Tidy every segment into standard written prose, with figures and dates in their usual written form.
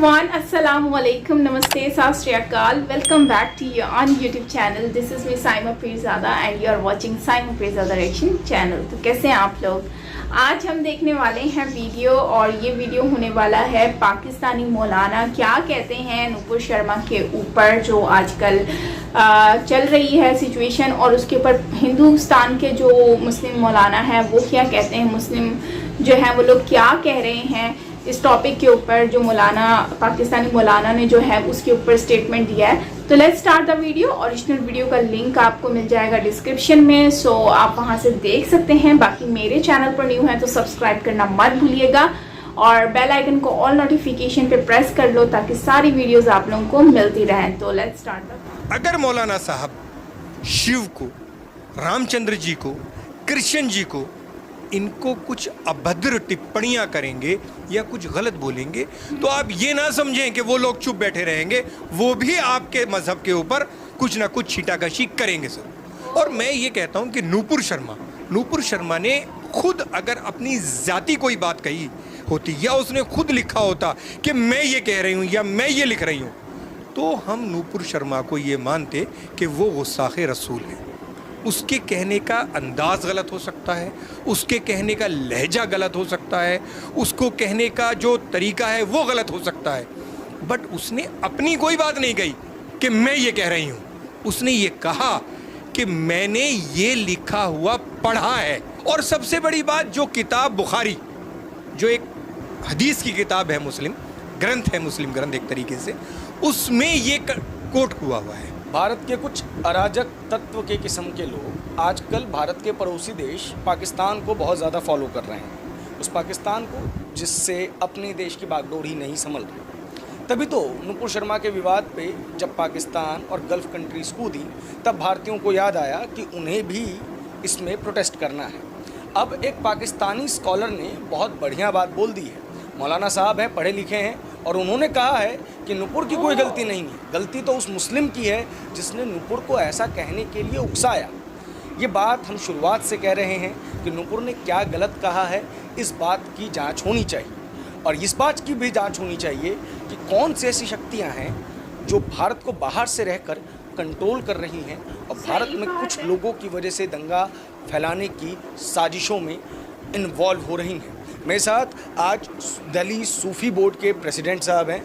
everyone, Assalamu alaikum, Namaste, Sat Shri Akal. Welcome back to your on YouTube channel. This is me Saima Pirzada and you are watching Saima Pirzada Reaction channel. तो कैसे हैं आप लोग? आज हम देखने वाले हैं वीडियो और ये वीडियो होने वाला है पाकिस्तानी मौलाना क्या कहते हैं नुपुर शर्मा के ऊपर, जो आजकल चल रही है सिचुएशन, और उसके ऊपर हिंदुस्तान के जो मुस्लिम मौलाना है वो क्या कहते हैं, मुस्लिम जो है वो लोग क्या कह रहे हैं इस टॉपिक के ऊपर, जो मौलाना पाकिस्तानी मौलाना ने जो है उसके ऊपर स्टेटमेंट दिया है। तो let's start the video. Original video का लिंक आपको मिल जाएगा डिस्क्रिप्शन में, सो आप वहां से देख सकते हैं। बाकी मेरे चैनल पर न्यू है तो सब्सक्राइब करना मत भूलिएगा और बेल आइकन को ऑल नोटिफिकेशन पे प्रेस कर लो ताकि सारी वीडियोस आप लोगों को मिलती रहें। तो लेट्स स्टार्ट द। अगर मौलाना साहब शिव को, रामचंद्र जी को, कृष्ण जी को, इनको कुछ अभद्र टिप्पणियां करेंगे या कुछ गलत बोलेंगे तो आप ये ना समझें कि वो लोग चुप बैठे रहेंगे, वो भी आपके मजहब के ऊपर कुछ ना कुछ छीटाकशी करेंगे सर। और मैं ये कहता हूं कि नुपुर शर्मा ने खुद अगर अपनी जाति कोई बात कही होती या उसने खुद लिखा होता कि मैं ये कह रही हूँ या मैं ये लिख रही हूँ, तो हम नुपुर शर्मा को ये मानते कि वो गुस्ताखे रसूल है। उसके कहने का अंदाज़ गलत हो सकता है, उसके कहने का लहजा गलत हो सकता है, उसको कहने का जो तरीका है वो गलत हो सकता है, बट उसने अपनी कोई बात नहीं कही कि मैं ये कह रही हूँ। उसने ये कहा कि मैंने ये लिखा हुआ पढ़ा है। और सबसे बड़ी बात, जो किताब बुखारी, जो एक हदीस की किताब है, मुस्लिम ग्रंथ एक तरीके से, उसमें ये कोट हुआ है। भारत के कुछ अराजक तत्व के किस्म के लोग आजकल भारत के पड़ोसी देश पाकिस्तान को बहुत ज़्यादा फॉलो कर रहे हैं, उस पाकिस्तान को जिससे अपने देश की बागडोर ही नहीं संभल रही। तभी तो नुपुर शर्मा के विवाद पे जब पाकिस्तान और गल्फ़ कंट्रीज़ कूदी, तब भारतीयों को याद आया कि उन्हें भी इसमें प्रोटेस्ट करना है। अब एक पाकिस्तानी स्कॉलर ने बहुत बढ़िया बात बोल दी है। मौलाना साहब हैं, पढ़े लिखे हैं, और उन्होंने कहा है कि नुपुर की कोई गलती नहीं है, गलती तो उस मुस्लिम की है जिसने नुपुर को ऐसा कहने के लिए उकसाया। ये बात हम शुरुआत से कह रहे हैं कि नुपुर ने क्या गलत कहा है, इस बात की जांच होनी चाहिए। और इस बात की भी जांच होनी चाहिए कि कौन सी ऐसी शक्तियां हैं जो भारत को बाहर से रहकर कंट्रोल कर रही हैं और भारत में कुछ लोगों की वजह से दंगा फैलाने की साजिशों में इन्वॉल्व हो रही हैं। मेरे साथ आज दिल्ली सूफ़ी बोर्ड के प्रेसिडेंट साहब हैं,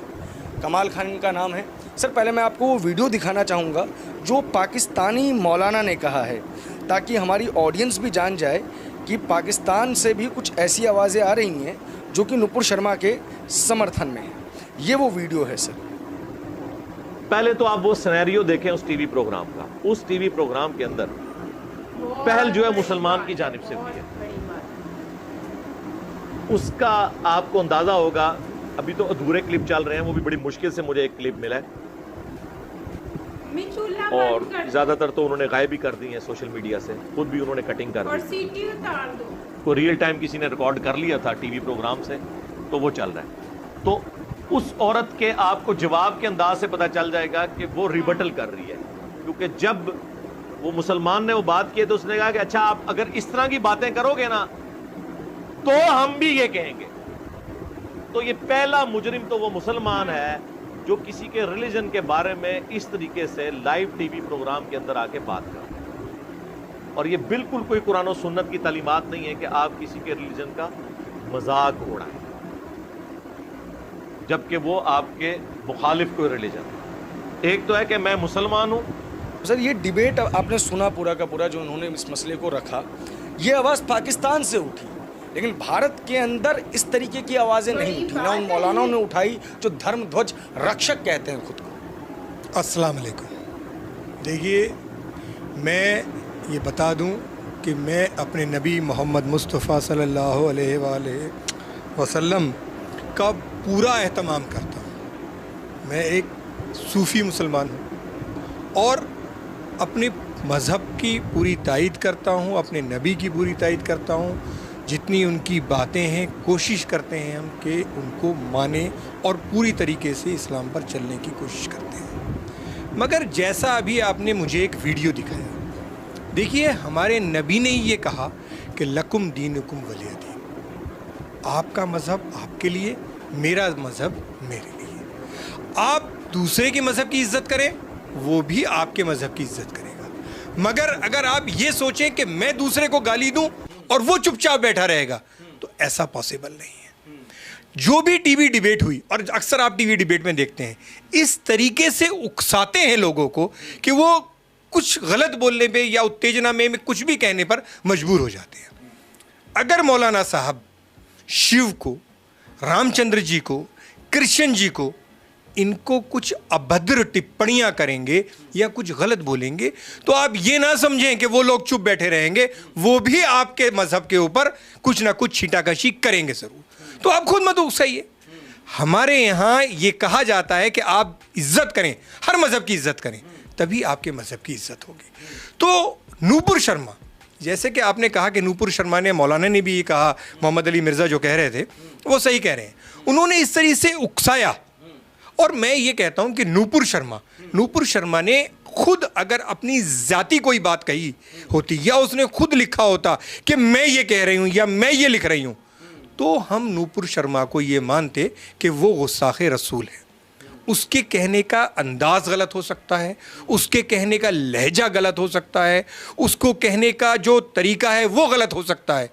कमाल खान इनका नाम है। सर, पहले मैं आपको वो वीडियो दिखाना चाहूँगा जो पाकिस्तानी मौलाना ने कहा है, ताकि हमारी ऑडियंस भी जान जाए कि पाकिस्तान से भी कुछ ऐसी आवाज़ें आ रही हैं जो कि नुपुर शर्मा के समर्थन में है। ये वो वीडियो है सर। पहले तो आप वो सिनेरियो देखें उस टीवी प्रोग्राम का। उस टीवी प्रोग्राम के अंदर पहल जो है मुसलमान की जानिब से हुई है, उसका आपको अंदाजा होगा। अभी तो अधूरे क्लिप चल रहे हैं, वो भी बड़ी मुश्किल से मुझे एक क्लिप मिला है और ज्यादातर तो उन्होंने गायब भी कर दी है सोशल मीडिया से, खुद भी उन्होंने कटिंग कर दी। को रियल टाइम किसी ने रिकॉर्ड कर लिया था टीवी प्रोग्राम से, तो वो चल रहा है। तो उस औरत के आपको जवाब के अंदाज से पता चल जाएगा कि वो रिबटल कर रही है, क्योंकि जब वो मुसलमान ने वो बात की तो उसने कहा कि अच्छा, आप अगर इस तरह की बातें करोगे ना तो हम भी ये कहेंगे। तो ये पहला मुजरिम तो वो मुसलमान है जो किसी के रिलीजन के बारे में इस तरीके से लाइव टीवी प्रोग्राम के अंदर आके बात कर रहा है। और ये बिल्कुल कोई कुरान और सुन्नत की तालीमात नहीं है कि आप किसी के रिलीजन का मजाक उड़ाएं, जबकि वो आपके मुखालिफ कोई रिलीजन है। एक तो है कि मैं मुसलमान हूं। सर, ये डिबेट आपने सुना पूरा का पूरा, जो उन्होंने इस मसले को रखा, ये आवाज़ पाकिस्तान से उठी, लेकिन भारत के अंदर इस तरीके की आवाज़ें नहीं उठी, ना उन मौलानाओं ने उठाई जो धर्म ध्वज रक्षक कहते हैं खुद को। अस्सलाम वालेकुम। देखिए, मैं ये बता दूं कि मैं अपने नबी मोहम्मद मुस्तफ़ा सल्लल्लाहु अलैहि वसल्लम का पूरा एहतमाम करता हूँ। मैं एक सूफ़ी मुसलमान हूँ और अपने मज़हब की पूरी तायद करता हूँ, अपने नबी की पूरी तायद करता हूँ। जितनी उनकी बातें हैं कोशिश करते हैं हम कि उनको माने और पूरी तरीके से इस्लाम पर चलने की कोशिश करते हैं। मगर जैसा अभी आपने मुझे एक वीडियो दिखाया, देखिए, हमारे नबी ने ये कहा कि लकुम दीनुकुम वलिय दीन, आपका मज़हब आपके लिए, मेरा मज़हब मेरे लिए। आप दूसरे के मजहब की इज्जत करें, वो भी आपके मजहब की इज्जत करेगा। मगर अगर आप ये सोचें कि मैं दूसरे को गाली दूं और वो चुपचाप बैठा रहेगा, तो ऐसा पॉसिबल नहीं है। जो भी टीवी डिबेट हुई, और अक्सर आप टीवी डिबेट में देखते हैं, इस तरीके से उकसाते हैं लोगों को कि वो कुछ गलत बोलने पे या उत्तेजना में कुछ भी कहने पर मजबूर हो जाते हैं। अगर मौलाना साहब शिव को, रामचंद्र जी को, कृष्ण जी को, इनको कुछ अभद्र टिप्पणियां करेंगे या कुछ गलत बोलेंगे, तो आप ये ना समझें कि वो लोग चुप बैठे रहेंगे, वो भी आपके मजहब के ऊपर कुछ ना कुछ छींटाकशी करेंगे जरूर। तो आप खुद मत उकसाइए। हमारे यहाँ ये कहा जाता है कि आप इज्जत करें, हर मजहब की इज्जत करें, तभी आपके मजहब की इज्जत होगी। तो नूपुर शर्मा, जैसे कि आपने कहा कि नूपुर शर्मा ने, मौलाना ने भी ये कहा, मोहम्मद अली मिर्ज़ा जो कह रहे थे वो सही कह रहे हैं, उन्होंने इस तरीके से उकसाया। और मैं ये कहता हूँ कि नूपुर शर्मा ने खुद अगर अपनी ज़ाती कोई बात कही होती या उसने खुद लिखा होता कि मैं ये कह रही हूँ या मैं ये लिख रही हूँ, तो हम नूपुर शर्मा को ये मानते कि वो गुस्ताखे रसूल है। उसके कहने का अंदाज़ गलत हो सकता है, उसके कहने का लहजा गलत हो सकता है, उसको कहने का जो तरीका है वो गलत हो सकता है,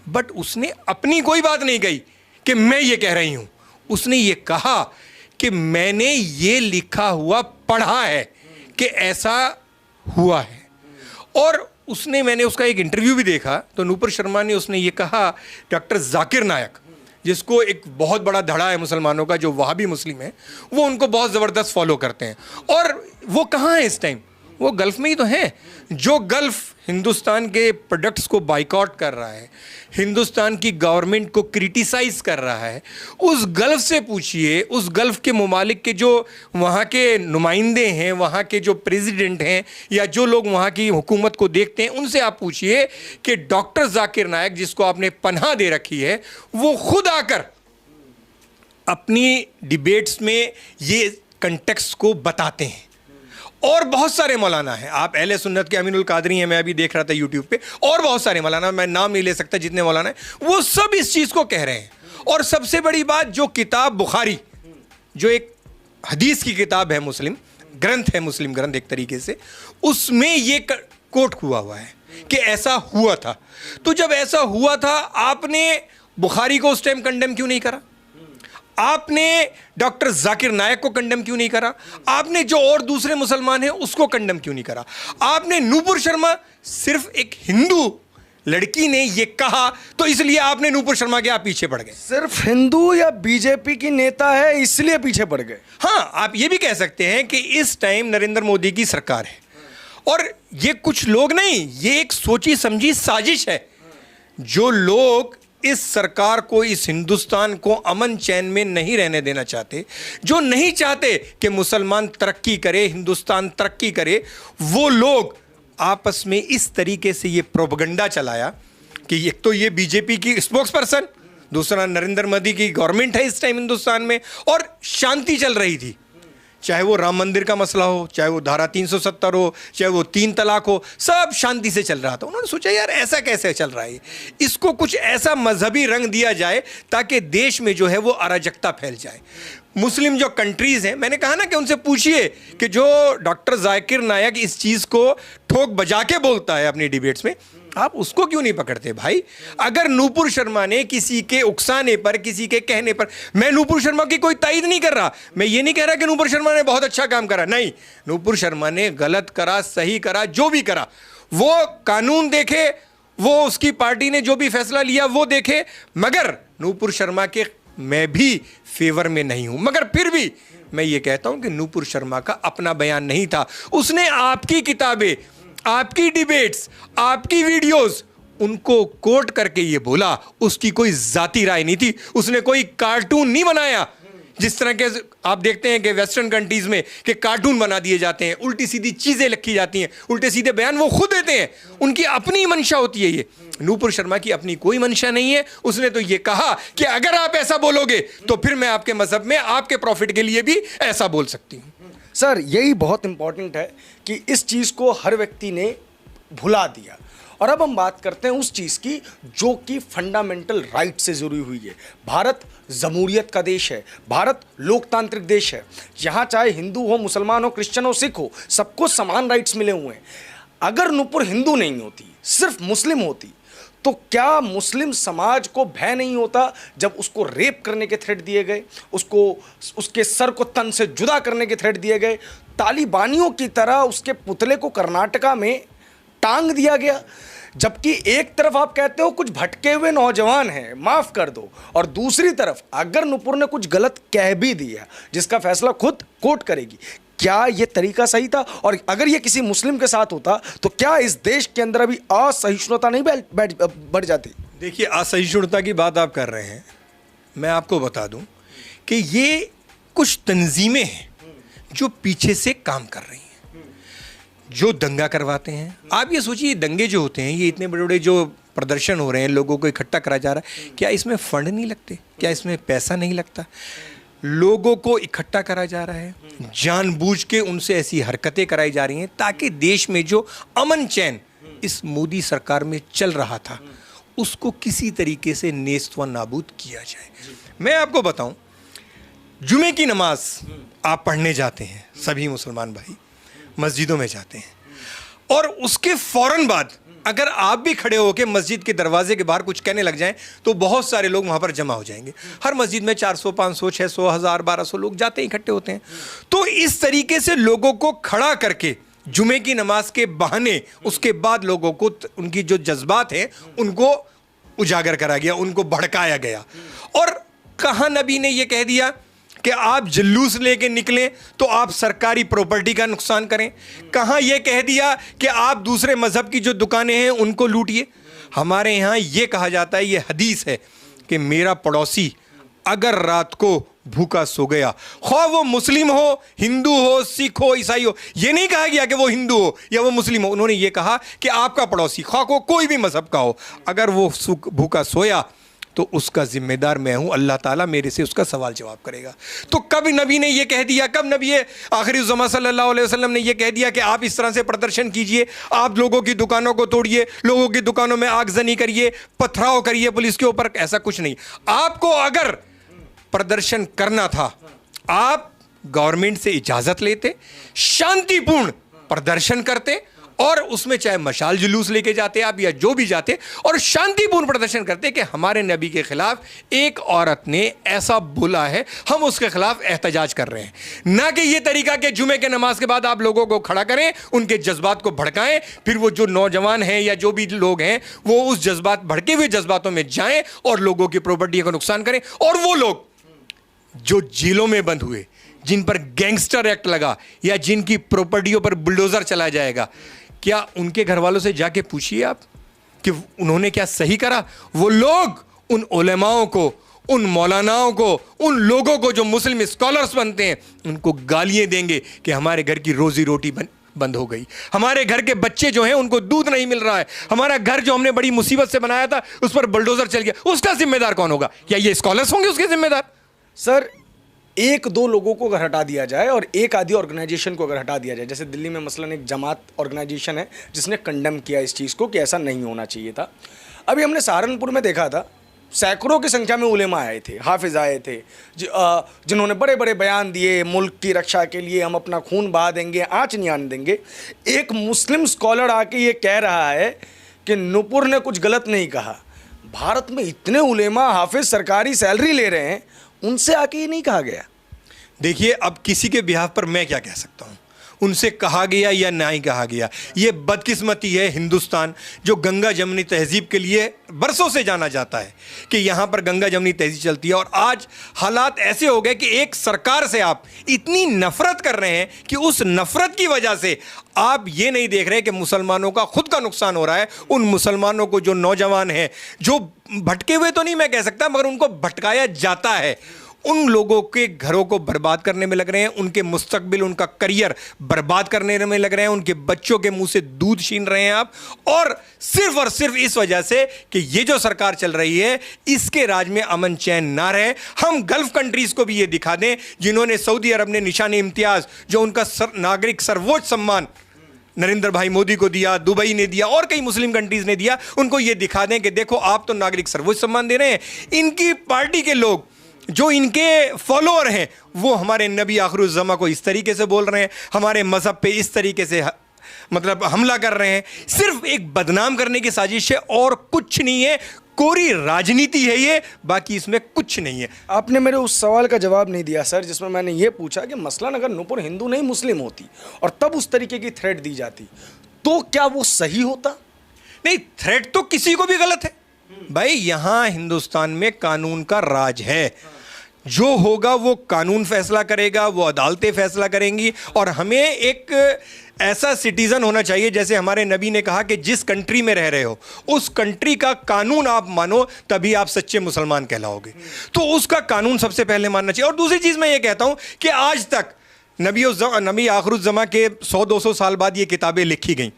बट उसने अपनी कोई बात नहीं कही कि मैं ये कह रही हूँ। उसने ये कहा कि मैंने ये लिखा हुआ पढ़ा है कि ऐसा हुआ है। और मैंने उसका एक इंटरव्यू भी देखा, तो नूपुर शर्मा ने उसने ये कहा, डॉक्टर जाकिर नायक, जिसको एक बहुत बड़ा धड़ा है मुसलमानों का, जो वहाबी मुस्लिम है, वो उनको बहुत ज़बरदस्त फॉलो करते हैं। और वो कहाँ है इस टाइम? वो गल्फ़ में ही तो हैं। जो गल्फ़ हिंदुस्तान के प्रोडक्ट्स को बाइकआउट कर रहा है, हिंदुस्तान की गवर्नमेंट को क्रिटिसाइज़ कर रहा है, उस गल्फ़ से पूछिए, उस गल्फ़ के ममालिक के जो वहाँ के नुमाइंदे हैं, वहाँ के जो प्रेसिडेंट हैं, या जो लोग वहाँ की हुकूमत को देखते हैं, उनसे आप पूछिए कि डॉक्टर जाकिर नायक, जिसको आपने पनाह दे रखी है, वो खुद आकर अपनी डिबेट्स में ये कंटेक्स्ट को बताते हैं। और बहुत सारे मौलाना हैं, आप अहले सुन्नत के अमीनुल कादरी हैं, मैं अभी देख रहा था यूट्यूब पे, और बहुत सारे मौलाना, मैं नाम नहीं ले सकता जितने मौलाना हैं, वो सब इस चीज़ को कह रहे हैं। और सबसे बड़ी बात, जो किताब बुखारी, जो एक हदीस की किताब है, मुस्लिम ग्रंथ है, मुस्लिम ग्रंथ एक तरीके से, उसमें ये कोट हुआ है कि ऐसा हुआ था। तो जब ऐसा हुआ था, आपने बुखारी को उस टाइम कंडेम क्यों नहीं करा? आपने डॉक्टर जाकिर नायक को कंडेम क्यों नहीं करा? आपने जो और दूसरे मुसलमान हैं उसको कंडेम क्यों नहीं करा? आपने नूपुर शर्मा, सिर्फ एक हिंदू लड़की ने ये कहा तो इसलिए आपने नूपुर शर्मा के आप पीछे पड़ गए। सिर्फ हिंदू या बीजेपी की नेता है इसलिए पीछे पड़ गए? हाँ, आप ये भी कह सकते हैं कि इस टाइम नरेंद्र मोदी की सरकार है, और ये कुछ लोग नहीं, ये एक सोची समझी साजिश है। जो लोग इस सरकार को, इस हिंदुस्तान को अमन चैन में नहीं रहने देना चाहते, जो नहीं चाहते कि मुसलमान तरक्की करे, हिंदुस्तान तरक्की करे, वो लोग आपस में इस तरीके से ये प्रोपगंडा चलाया कि एक तो ये बीजेपी की स्पोक्स पर्सन, दूसरा नरेंद्र मोदी की गवर्नमेंट है इस टाइम हिंदुस्तान में, और शांति चल रही थी। चाहे वो राम मंदिर का मसला हो, चाहे वो धारा 370 हो, चाहे वो 3 तलाक हो, सब शांति से चल रहा था। उन्होंने सोचा यार ऐसा कैसे चल रहा है, इसको कुछ ऐसा मजहबी रंग दिया जाए ताकि देश में जो है वो अराजकता फैल जाए। मुस्लिम जो कंट्रीज़ हैं, मैंने कहा ना कि उनसे पूछिए कि जो डॉक्टर जाकिर नायक इस चीज़ को ठोक बजा के बोलता है अपनी डिबेट्स में, आप उसको क्यों नहीं पकड़ते भाई? अगर नूपुर शर्मा ने किसी के उकसाने पर, किसी के कहने पर, मैं नूपुर शर्मा की कोई तायद नहीं कर रहा, मैं ये नहीं कह रहा कि नूपुर शर्मा ने बहुत अच्छा काम करा, नहीं, नूपुर शर्मा ने गलत करा, सही करा, जो भी करा, वो कानून देखे, वो उसकी पार्टी ने जो भी फैसला लिया वो देखे, मगर नूपुर शर्मा के मैं भी फेवर में नहीं हूं। मगर फिर भी मैं ये कहता हूं कि नूपुर शर्मा का अपना बयान नहीं था, उसने आपकी किताबें, आपकी डिबेट्स, आपकी वीडियोस, उनको कोट करके ये बोला। उसकी कोई जाती राय नहीं थी, उसने कोई कार्टून नहीं बनाया। जिस तरह के आप देखते हैं कि वेस्टर्न कंट्रीज में कि कार्टून बना दिए जाते हैं, उल्टी सीधी चीज़ें लिखी जाती हैं, उल्टे सीधे बयान वो खुद देते हैं, उनकी अपनी मंशा होती है। ये नूपुर शर्मा की अपनी कोई मंशा नहीं है। उसने तो ये कहा कि अगर आप ऐसा बोलोगे तो फिर मैं आपके मजहब में आपके प्रॉफिट के लिए भी ऐसा बोल सकती हूँ। सर, यही बहुत इंपॉर्टेंट है कि इस चीज़ को हर व्यक्ति ने भुला दिया और अब हम बात करते हैं उस चीज़ की जो कि फंडामेंटल राइट से जुड़ी हुई है। भारत जमहूरियत का देश है, भारत लोकतांत्रिक देश है। यहाँ चाहे हिंदू हो, मुसलमान हो, क्रिश्चियन हो, सिख हो, सबको समान राइट्स मिले हुए हैं। अगर नुपुर हिंदू नहीं होती, सिर्फ मुस्लिम होती, तो क्या मुस्लिम समाज को भय नहीं होता जब उसको रेप करने के थ्रेट दिए गए, उसको उसके सर को तन से जुदा करने के थ्रेट दिए गए, तालिबानियों की तरह उसके पुतले को कर्नाटका में टांग दिया गया, जबकि एक तरफ आप कहते हो कुछ भटके हुए नौजवान हैं, माफ़ कर दो, और दूसरी तरफ अगर नुपुर ने कुछ गलत कह भी दिया जिसका फैसला खुद कोर्ट करेगी, क्या ये तरीका सही था? और अगर ये किसी मुस्लिम के साथ होता तो क्या इस देश के अंदर अभी असहिष्णुता नहीं बढ़ जाती? देखिए, असहिष्णुता की बात आप कर रहे हैं, मैं आपको बता दूं कि ये कुछ तंजीमें हैं जो पीछे से काम कर रही हैं, जो दंगा करवाते हैं। आप ये सोचिए, दंगे जो होते हैं, ये इतने बड़े बड़े जो प्रदर्शन हो रहे हैं, लोगों को इकट्ठा करा जा रहा है, क्या इसमें फंड नहीं लगते? क्या इसमें पैसा नहीं लगता? लोगों को इकट्ठा करा जा रहा है, जानबूझ के उनसे ऐसी हरकतें कराई जा रही हैं ताकि देश में जो अमन चैन इस मोदी सरकार में चल रहा था उसको किसी तरीके से नेस्त व नाबूद किया जाए। मैं आपको बताऊं, जुमे की नमाज आप पढ़ने जाते हैं, सभी मुसलमान भाई मस्जिदों में जाते हैं, और उसके फौरन बाद अगर आप भी खड़े होकर मस्जिद के दरवाजे के बाहर कुछ कहने लग जाएं तो बहुत सारे लोग वहां पर जमा हो जाएंगे। हर मस्जिद में 400, 500, 600, 1000, 1200 लोग जाते हैं, इकट्ठे होते हैं। तो इस तरीके से लोगों को खड़ा करके जुमे की नमाज के बहाने उसके बाद लोगों को उनकी जो जज्बात हैं उनको उजागर करा गया, उनको भड़काया गया। और कहाँ नबी ने यह कह दिया कि आप जुलूस लेके निकलें तो आप सरकारी प्रॉपर्टी का नुकसान करें? कहाँ यह कह दिया कि आप दूसरे मजहब की जो दुकानें हैं उनको लूटिए? हमारे यहाँ ये कहा जाता है, ये हदीस है कि मेरा पड़ोसी अगर रात को भूखा सो गया, ख्वाह वो मुस्लिम हो, हिंदू हो, सिख हो, ईसाई हो, ये नहीं कहा गया कि वो हिंदू हो या वो मुस्लिम हो। उन्होंने ये कहा कि आपका पड़ोसी, ख्वाह को कोई भी मजहब का हो, अगर वो भूखा सोया तो उसका जिम्मेदार मैं हूं, अल्लाह ताला मेरे से उसका सवाल जवाब करेगा। तो कब नबी ने यह कह दिया, कब नबी आखिरी ज़मा सल्लल्लाहु अलैहि वसल्लम ने यह कह दिया कि आप इस तरह से प्रदर्शन कीजिए, आप लोगों की दुकानों को तोड़िए, लोगों की दुकानों में आगजनी करिए, पथराव करिए पुलिस के ऊपर? ऐसा कुछ नहीं। आपको अगर प्रदर्शन करना था, आप गवर्नमेंट से इजाजत लेते, शांतिपूर्ण प्रदर्शन करते, और उसमें चाहे मशाल जुलूस लेके जाते आप या जो भी जाते, और शांतिपूर्ण प्रदर्शन करते कि हमारे नबी के खिलाफ एक औरत ने ऐसा बोला है, हम उसके खिलाफ एहतजाज कर रहे हैं। ना कि ये तरीका कि जुमे के नमाज के बाद आप लोगों को खड़ा करें, उनके जज्बात को भड़काएं, फिर वो जो नौजवान हैं या जो भी लोग हैं वो उस जज्बात, भड़के हुए जज्बातों में जाएं और लोगों की प्रॉपर्टी को नुकसान करें। और वो लोग जो जेलों में बंद हुए, जिन पर गैंगस्टर एक्ट लगा या जिनकी प्रॉपर्टियों पर बुलडोजर चला जाएगा, क्या उनके घर वालों से जाके पूछिए आप कि उन्होंने क्या सही करा? वो लोग उन उलेमाओं को, उन मौलानाओं को, उन लोगों को जो मुस्लिम स्कॉलर्स बनते हैं, उनको गालियां देंगे कि हमारे घर की रोजी रोटी बंद हो गई, हमारे घर के बच्चे जो हैं उनको दूध नहीं मिल रहा है, हमारा घर जो हमने बड़ी मुसीबत से बनाया था उस पर बुलडोजर चल गया। उसका जिम्मेदार कौन होगा? क्या ये स्कॉलर्स होंगे उसके जिम्मेदार? सर, एक दो लोगों को अगर हटा दिया जाए और एक आधी ऑर्गेनाइजेशन को अगर हटा दिया जाए, जैसे दिल्ली में मसलन एक जमात ऑर्गेनाइजेशन है जिसने कंडेम किया इस चीज़ को कि ऐसा नहीं होना चाहिए था। अभी हमने सहारनपुर में देखा था, सैकड़ों की संख्या में उलेमा आए थे, हाफिज आए थे, जिन्होंने बड़े बड़े बयान दिए, मुल्क की रक्षा के लिए हम अपना खून बहा देंगे, आँच नहीं आने देंगे। एक मुस्लिम स्कॉलर आके ये कह रहा है कि नुपुर ने कुछ गलत नहीं कहा। भारत में इतने उलेमा, हाफिज सरकारी सैलरी ले रहे हैं, उनसे आके ये नहीं कहा गया। देखिए, अब किसी के बिहाफ पर मैं क्या कह सकता हूँ, उनसे कहा गया या नहीं कहा गया। ये बदकिस्मती है हिंदुस्तान, जो गंगा जमनी तहजीब के लिए बरसों से जाना जाता है कि यहाँ पर गंगा जमनी तहजीब चलती है, और आज हालात ऐसे हो गए कि एक सरकार से आप इतनी नफरत कर रहे हैं कि उस नफरत की वजह से आप ये नहीं देख रहे कि मुसलमानों का खुद का नुकसान हो रहा है। उन मुसलमानों को, जो नौजवान हैं, जो भटके हुए तो नहीं मैं कह सकता, मगर उनको भटकाया जाता है, उन लोगों के घरों को बर्बाद करने में लग रहे हैं, उनके मुस्तकबिल, उनका करियर बर्बाद करने में लग रहे हैं, उनके बच्चों के मुंह से दूध छीन रहे हैं आप, और सिर्फ इस वजह से कि ये जो सरकार चल रही है इसके राज में अमन चैन ना रहे। हम गल्फ कंट्रीज को भी ये दिखा दें, जिन्होंने, सऊदी अरब ने निशान इम्तियाज, जो उनका नागरिक सर्वोच्च सम्मान नरेंद्र भाई मोदी को दिया, दुबई ने दिया और कई मुस्लिम कंट्रीज ने दिया, उनको ये दिखा दें कि देखो आप तो नागरिक सर्वोच्च सम्मान दे रहे हैं, इनकी पार्टी के लोग जो इनके फॉलोअर हैं वो हमारे नबी आखिरुज़्ज़मा को इस तरीके से बोल रहे हैं, हमारे मज़हब पे इस तरीके से मतलब हमला कर रहे हैं। सिर्फ एक बदनाम करने की साजिश है और कुछ नहीं है, कोरी राजनीति है ये, बाकी इसमें कुछ नहीं है। आपने मेरे उस सवाल का जवाब नहीं दिया सर, जिसमें मैंने ये पूछा कि मसलन अगर नूपुर हिंदू नहीं मुस्लिम होती और तब उस तरीके की थ्रेट दी जाती तो क्या वो सही होता? नहीं, थ्रेट तो किसी को भी गलत है भाई। यहां हिंदुस्तान में कानून का राज है, जो होगा वो कानून फैसला करेगा, वो अदालतें फैसला करेंगी। और हमें एक ऐसा सिटीजन होना चाहिए, जैसे हमारे नबी ने कहा कि जिस कंट्री में रह रहे हो उस कंट्री का कानून आप मानो, तभी आप सच्चे मुसलमान कहलाओगे। तो उसका कानून सबसे पहले मानना चाहिए। और दूसरी चीज मैं ये कहता हूं कि आज तक नबी आखिरुज़्ज़मा के 100-200 साल बाद ये किताबें लिखी गई,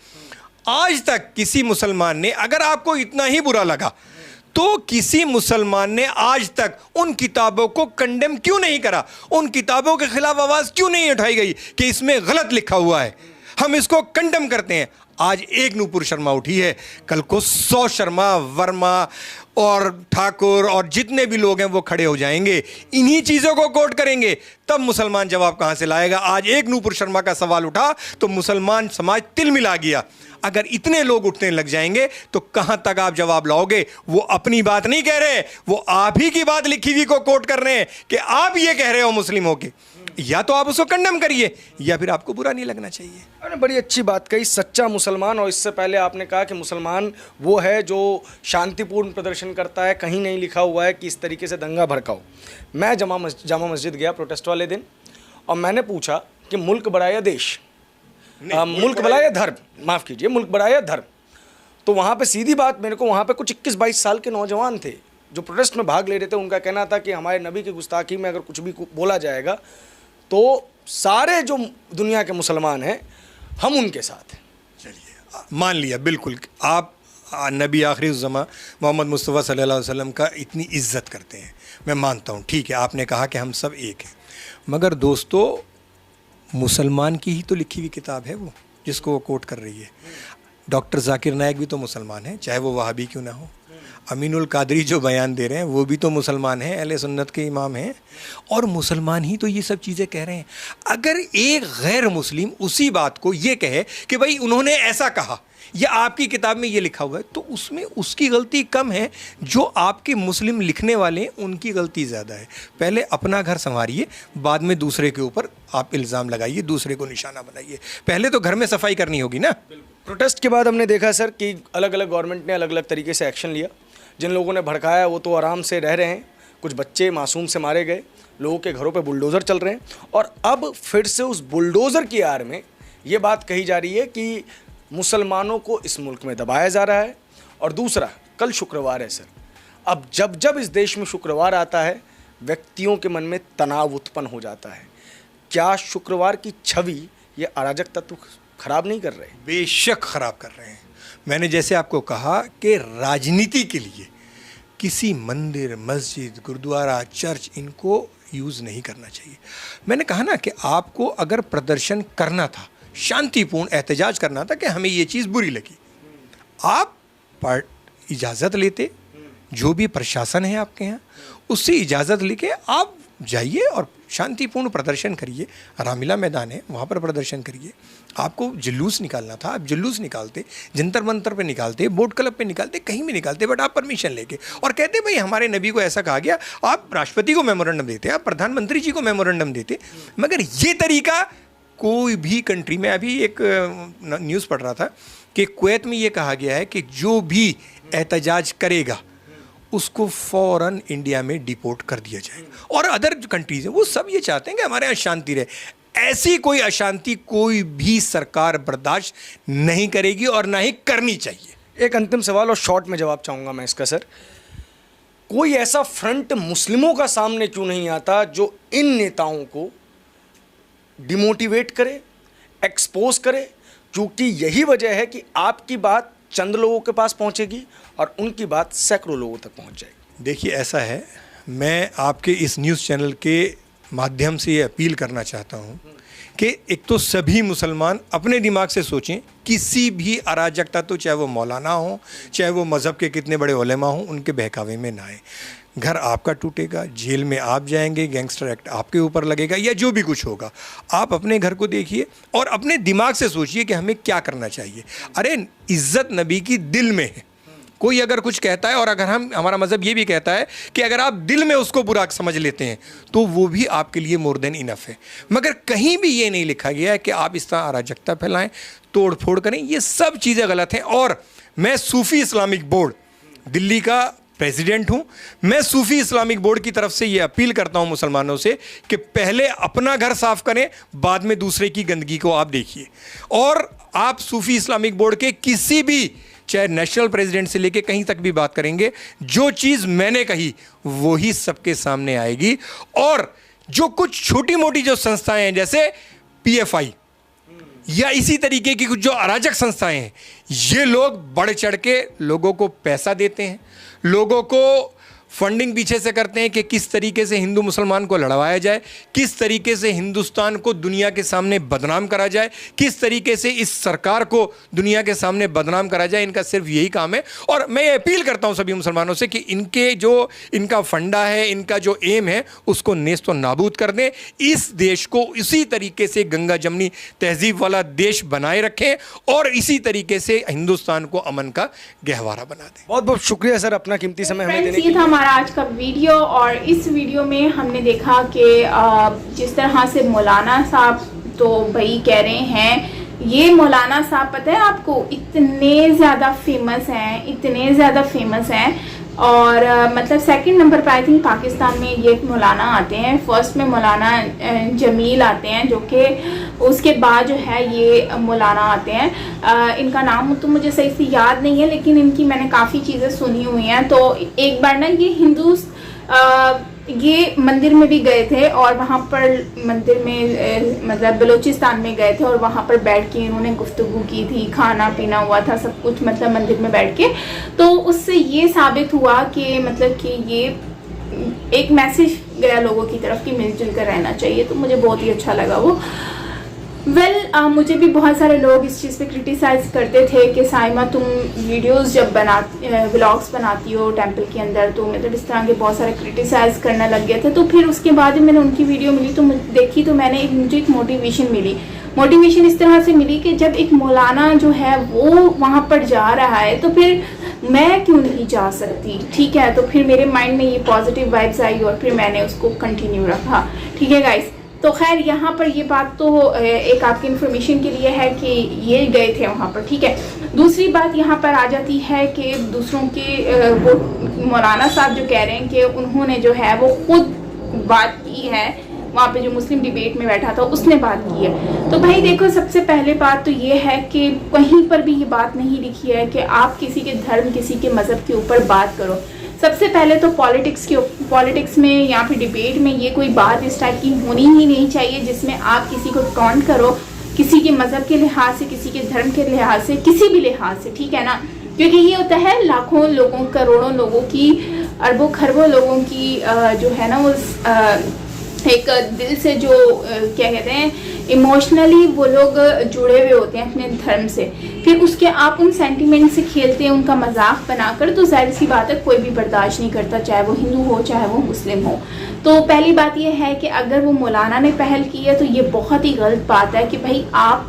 आज तक किसी मुसलमान ने, अगर आपको इतना ही बुरा लगा तो किसी मुसलमान ने आज तक उन किताबों को कंडेम क्यों नहीं करा, उन किताबों के खिलाफ आवाज क्यों नहीं उठाई गई कि इसमें गलत लिखा हुआ है, हम इसको कंडेम करते हैं। आज एक नूपुर शर्मा उठी है, कल को 100 शर्मा, वर्मा और ठाकुर और जितने भी लोग हैं वो खड़े हो जाएंगे, इन्हीं चीज़ों को कोट करेंगे, तब मुसलमान जवाब कहाँ से लाएगा। आज एक नूपुर शर्मा का सवाल उठा तो मुसलमान समाज तिल मिला गया। अगर इतने लोग उठने लग जाएंगे तो कहाँ तक आप जवाब लाओगे। वो अपनी बात नहीं कह रहे, वो आप ही की बात लिखी हुई को कोट कर रहे हैं कि आप ये कह रहे हो मुस्लिम होके। या तो आप उसको कंडेम करिए या फिर आपको बुरा नहीं लगना चाहिए। आपने बड़ी अच्छी बात कही, सच्चा मुसलमान। और इससे पहले आपने कहा कि मुसलमान वो है जो शांतिपूर्ण प्रदर्शन करता है, कहीं नहीं लिखा हुआ है कि इस तरीके से दंगा भड़काओ। मैं जामा मस्जिद गया प्रोटेस्ट वाले दिन और मैंने पूछा कि मुल्क बड़ा या देश, मुल्क बड़ा या धर्म, माफ़ कीजिए, मुल्क बड़ा या धर्म। तो वहाँ पे सीधी बात, मेरे को वहाँ पे कुछ 21-22 साल के नौजवान थे जो प्रोटेस्ट में भाग ले रहे थे। उनका कहना था कि हमारे नबी की गुस्ताखी में अगर कुछ भी बोला जाएगा तो सारे जो दुनिया के मुसलमान हैं हम उनके साथ हैं। चलिए, मान लिया, बिल्कुल आप नबी आखिरुज़्ज़मा मोहम्मद मुस्तफ़ा सल्लल्लाहु अलैहि वसल्लम का इतनी इज्जत करते हैं, मैं मानता हूँ, ठीक है, आपने कहा कि हम सब एक हैं। मगर दोस्तों, मुसलमान की ही तो लिखी हुई किताब है वो, जिसको वो कोट कर रही है। डॉक्टर जाकिर नायक भी तो मुसलमान है, चाहे वो वहाबी क्यों ना हो। अमीनुल कादरी जो बयान दे रहे हैं वो भी तो मुसलमान हैं, अहले सुन्नत के इमाम हैं, और मुसलमान ही तो ये सब चीज़ें कह रहे हैं। अगर एक गैर मुस्लिम उसी बात को ये कहे कि भाई उन्होंने ऐसा कहा या आपकी किताब में ये लिखा हुआ है, तो उसमें उसकी गलती कम है, जो आपके मुस्लिम लिखने वाले हैं उनकी गलती ज़्यादा है। पहले अपना घर संवारिए, बाद में दूसरे के ऊपर आप इल्ज़ाम लगाइए, दूसरे को निशाना बनाइए। पहले तो घर में सफाई करनी होगी ना। प्रोटेस्ट के बाद हमने देखा सर कि अलग अलग गवर्नमेंट ने अलग अलग तरीके से एक्शन लिया। जिन लोगों ने भड़काया वो तो आराम से रह रहे हैं, कुछ बच्चे मासूम से मारे गए, लोगों के घरों पे बुलडोज़र चल रहे हैं, और अब फिर से उस बुलडोज़र की आड़ में ये बात कही जा रही है कि मुसलमानों को इस मुल्क में दबाया जा रहा है। और दूसरा, कल शुक्रवार है सर, अब जब जब इस देश में शुक्रवार आता है व्यक्तियों के मन में तनाव उत्पन्न हो जाता है। क्या शुक्रवार की छवि ये अराजक तत्व खराब नहीं कर रहे? बेशक खराब कर रहे हैं। मैंने जैसे आपको कहा कि राजनीति के लिए किसी मंदिर, मस्जिद, गुरुद्वारा, चर्च, इनको यूज़ नहीं करना चाहिए। मैंने कहा ना कि आपको अगर प्रदर्शन करना था, शांतिपूर्ण एहतजाज करना था कि हमें ये चीज़ बुरी लगी, आप इजाज़त लेते, जो भी प्रशासन है आपके यहाँ उससे इजाज़त लेके आप जाइए और शांतिपूर्ण प्रदर्शन करिए। रामलीला मैदान है, वहाँ पर प्रदर्शन करिए। आपको जुलूस निकालना था, आप जुलूस निकालते, जंतर मंतर पे निकालते, बोट क्लब पे निकालते, कहीं भी निकालते, बट आप परमिशन लेके और कहते भाई हमारे नबी को ऐसा कहा गया। आप राष्ट्रपति को मेमोरेंडम देते, आप प्रधानमंत्री जी को मेमोरेंडम देते, मगर ये तरीका कोई भी कंट्री में। अभी एक न्यूज़ पढ़ रहा था कि कुवैत में ये कहा गया है कि जो भी एहतजाज करेगा उसको फ़ौरन इंडिया में डिपोर्ट कर दिया जाएगा। और अदर जो कंट्रीज़ हैं वो सब ये चाहते हैं कि हमारे यहाँ शांति रहे। ऐसी कोई अशांति कोई भी सरकार बर्दाश्त नहीं करेगी और ना ही करनी चाहिए। एक अंतिम सवाल और शॉर्ट में जवाब चाहूँगा मैं इसका सर, कोई ऐसा फ्रंट मुस्लिमों का सामने क्यों नहीं आता जो इन नेताओं को डिमोटिवेट करे, एक्सपोज करे? क्योंकि यही वजह है कि आपकी बात चंद लोगों के पास पहुंचेगी और उनकी बात सैकड़ों लोगों तक पहुंच जाएगी। देखिए, ऐसा है, मैं आपके इस न्यूज़ चैनल के माध्यम से ये अपील करना चाहता हूँ कि एक तो सभी मुसलमान अपने दिमाग से सोचें, किसी भी अराजकता, तो चाहे वो मौलाना हो, चाहे वो मज़हब के कितने बड़े उलेमा हों, उनके बहकावे में ना आए। घर आपका टूटेगा, जेल में आप जाएंगे, गैंगस्टर एक्ट आपके ऊपर लगेगा, या जो भी कुछ होगा। आप अपने घर को देखिए और अपने दिमाग से सोचिए कि हमें क्या करना चाहिए। अरे इज़्ज़त नबी की दिल में है। कोई अगर कुछ कहता है और अगर हमारा मज़हब ये भी कहता है कि अगर आप दिल में उसको बुरा समझ लेते हैं तो वो भी आपके लिए मोर देन इनफ है। मगर कहीं भी ये नहीं लिखा गया है कि आप इस तरह अराजकता फैलाएं, तोड़ फोड़ करें। ये सब चीज़ें गलत हैं। और मैं सूफ़ी इस्लामिक बोर्ड दिल्ली का प्रेसिडेंट हूँ। मैं सूफ़ी इस्लामिक बोर्ड की तरफ से ये अपील करता हूँ मुसलमानों से कि पहले अपना घर साफ़ करें, बाद में दूसरे की गंदगी को आप देखिए। और आप सूफ़ी इस्लामिक बोर्ड के किसी भी, चाहे नेशनल प्रेसिडेंट से लेके कहीं तक भी बात करेंगे, जो चीज़ मैंने कही वो ही सबके सामने आएगी। और जो कुछ छोटी मोटी जो संस्थाएं हैं जैसे PFI या इसी तरीके की कुछ जो अराजक संस्थाएं हैं, ये लोग बढ़ चढ़ के लोगों को पैसा देते हैं, लोगों को फंडिंग पीछे से करते हैं कि किस तरीके से हिंदू मुसलमान को लड़वाया जाए, किस तरीके से हिंदुस्तान को दुनिया के सामने बदनाम करा जाए, किस तरीके से इस सरकार को दुनिया के सामने बदनाम करा जाए। इनका सिर्फ यही काम है। और मैं ये अपील करता हूं सभी मुसलमानों से कि इनका फंडा है, इनका जो एम है, उसको नेस्त व नाबूद कर दें। इस देश को इसी तरीके से गंगा जमनी तहजीब वाला देश बनाए रखें और इसी तरीके से हिंदुस्तान को अमन का गहवारा बना दें। बहुत बहुत शुक्रिया सर अपना कीमती समय हमें देने के लिए। हमारा आज का वीडियो, और इस वीडियो में हमने देखा कि जिस तरह से मौलाना साहब तो भाई कह रहे हैं, ये मौलाना साहब पता है आपको इतने ज़्यादा फेमस हैं और मतलब सेकंड नंबर पर आई थिंक पाकिस्तान में ये मौलाना आते हैं। फर्स्ट में मौलाना जमील आते हैं, जो कि उसके बाद जो है ये मौलाना आते हैं। इनका नाम तो मुझे सही से याद नहीं है, लेकिन इनकी मैंने काफ़ी चीज़ें सुनी हुई हैं। तो एक बार ना ये मंदिर में भी गए थे और वहाँ पर मंदिर में मतलब बलूचिस्तान में गए थे और वहाँ पर बैठ के इन्होंने गुफ्तगू की थी, खाना पीना हुआ था, सब कुछ मतलब मंदिर में बैठ के। तो उससे ये साबित हुआ कि मतलब कि ये एक मैसेज गया लोगों की तरफ कि मिलजुल कर रहना चाहिए। तो मुझे बहुत ही अच्छा लगा वो। मुझे भी बहुत सारे लोग इस चीज़ पे क्रिटिसाइज़ करते थे कि साइमा तुम वीडियोस जब व्लॉग्स बनाती हो टेंपल के अंदर, तो मतलब इस तरह के बहुत सारे क्रिटिसाइज़ करने लग गए थे। तो फिर उसके बाद मैंने उनकी वीडियो मिली तो देखी तो मुझे एक मोटिवेशन इस तरह से मिली कि जब एक मौलाना जो है वो वहाँ पर जा रहा है तो फिर मैं क्यों नहीं जा सकती। ठीक है, तो फिर मेरे माइंड में ये पॉजिटिव वाइब्स आई और फिर मैंने उसको कंटिन्यू रखा। ठीक है गाइस, तो खैर यहाँ पर ये बात तो एक आपकी इन्फॉर्मेशन के लिए है कि ये गए थे वहाँ पर। ठीक है, दूसरी बात यहाँ पर आ जाती है कि दूसरों के वो मौलाना साहब जो कह रहे हैं कि उन्होंने जो है वो खुद बात की है, वहाँ पे जो मुस्लिम डिबेट में बैठा था उसने बात की है। तो भाई देखो, सबसे पहले बात तो ये है कि कहीं पर भी ये बात नहीं लिखी है कि आप किसी के धर्म, किसी के मज़हब के ऊपर बात करो। सबसे पहले तो पॉलिटिक्स में या फिर डिबेट में ये कोई बात इस टाइप की होनी ही नहीं चाहिए जिसमें आप किसी को टॉन्ट करो, किसी के मज़हब के लिहाज से, किसी के धर्म के लिहाज से, किसी भी लिहाज से। ठीक है ना, क्योंकि ये होता है लाखों लोगों, करोड़ों लोगों की, अरबों खरबों लोगों की जो है ना वो एक दिल से जो क्या कहते हैं इमोशनली वो लोग जुड़े हुए होते हैं अपने धर्म से, फिर उसके आप उन सेंटिमेंट से खेलते हैं, उनका मजाक बनाकर, तो जाहिर सी बात है कोई भी बर्दाश्त नहीं करता, चाहे वो हिंदू हो चाहे वो मुस्लिम हो। तो पहली बात ये है कि अगर वो मौलाना ने पहल की है तो ये बहुत ही गलत बात है कि भाई आप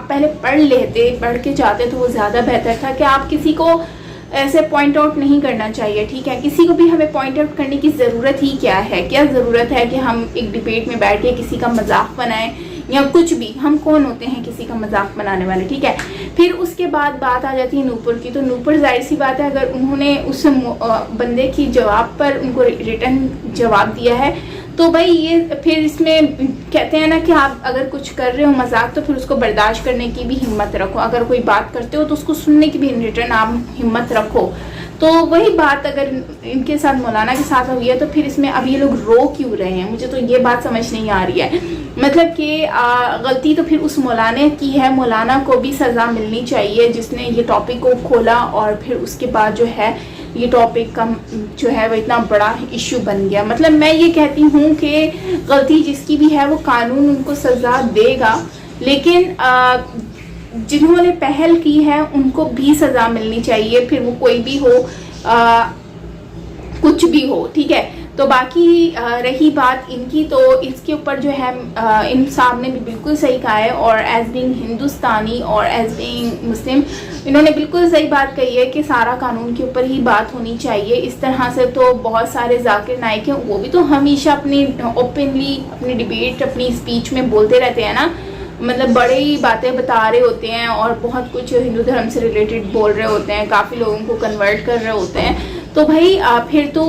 पहले पढ़ के जाते तो वो ज़्यादा बेहतर था कि आप किसी को ऐसे पॉइंट आउट नहीं करना चाहिए। ठीक है, किसी को भी हमें पॉइंट आउट करने की ज़रूरत ही क्या है? क्या ज़रूरत है कि हम एक डिबेट में बैठ के किसी का मजाक बनाएं या कुछ भी? हम कौन होते हैं किसी का मजाक बनाने वाले? ठीक है, फिर उसके बाद बात आ जाती है नूपुर की। तो नूपुर जाहिर सी बात है, अगर उन्होंने उस बंदे की जवाब पर उनको रिटर्न जवाब दिया है तो भाई ये फिर इसमें कहते हैं ना कि आप अगर कुछ कर रहे हो मजाक तो फिर उसको बर्दाश्त करने की भी हिम्मत रखो। अगर कोई बात करते हो तो उसको सुनने की भी रिटर्न आप हिम्मत रखो। तो वही बात अगर इनके साथ मौलाना के साथ हुई है तो फिर इसमें अब ये लोग रो क्यों रहे हैं? मुझे तो ये बात समझ नहीं आ रही है। मतलब कि गलती तो फिर उस मौलाने की है, मौलाना को भी सज़ा मिलनी चाहिए जिसने ये टॉपिक को खोला और फिर उसके बाद जो है ये टॉपिक का जो है वो इतना बड़ा इशू बन गया। मतलब मैं ये कहती हूँ कि गलती जिसकी भी है वो कानून उनको सज़ा देगा, लेकिन जिन्होंने पहल की है उनको भी सज़ा मिलनी चाहिए, फिर वो कोई भी हो, कुछ भी हो, ठीक है। तो बाकी रही बात इनकी, तो इसके ऊपर जो है इन साहब ने भी बिल्कुल सही कहा है, और एज बीइंग हिंदुस्तानी और एज बीइंग मुस्लिम इन्होंने बिल्कुल सही बात कही है कि सारा कानून के ऊपर ही बात होनी चाहिए। इस तरह से तो बहुत सारे जाकिर नाइक हैं, वो भी तो हमेशा अपनी ओपनली अपनी डिबेट अपनी स्पीच में बोलते रहते हैं ना, मतलब बड़े ही बातें बता रहे होते हैं और बहुत कुछ हिंदू धर्म से रिलेटेड बोल रहे होते हैं, काफ़ी लोगों को कन्वर्ट कर रहे होते हैं। तो भाई फिर तो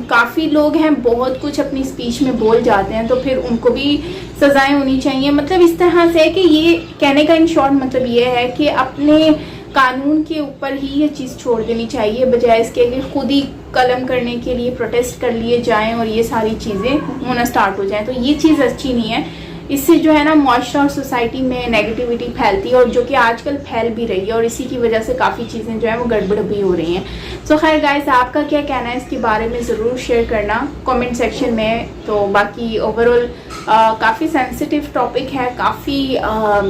काफ़ी लोग हैं बहुत कुछ अपनी स्पीच में बोल जाते हैं, तो फिर उनको भी सज़ाएं होनी चाहिए। मतलब इस तरह से है कि ये कहने का इन शॉर्ट मतलब ये है कि अपने कानून के ऊपर ही ये चीज़ छोड़ देनी चाहिए, बजाय इसके कि खुद ही कलम करने के लिए प्रोटेस्ट कर लिए जाएं और ये सारी चीज़ें होना स्टार्ट हो जाएं। तो ये चीज़ अच्छी नहीं है। इससे जो है ना माशरा और सोसाइटी में नेगेटिविटी फैलती है, और जो कि आजकल फैल भी रही है, और इसी की वजह से काफ़ी चीज़ें जो है वो गड़बड़ भी हो रही हैं। सो खैर गाइस, आपका क्या कहना है इसके बारे में ज़रूर शेयर करना कमेंट सेक्शन में। तो बाकी ओवरऑल काफ़ी सेंसिटिव टॉपिक है, काफ़ी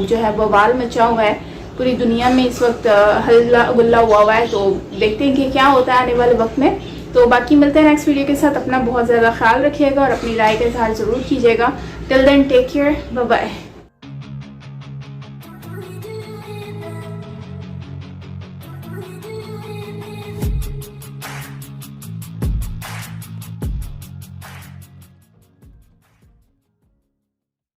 जो है बवाल मचा हुआ है पूरी दुनिया में इस वक्त, हल्ला गुल्ला हुआ है। तो देखते हैं कि क्या होता है आने वाले वक्त में। तो बाकी मिलते हैं नेक्स्ट वीडियो के साथ। अपना बहुत ज़्यादा ख्याल रखिएगा और अपनी राय का इज़हार ज़रूर कीजिएगा। Till then take care, bye bye.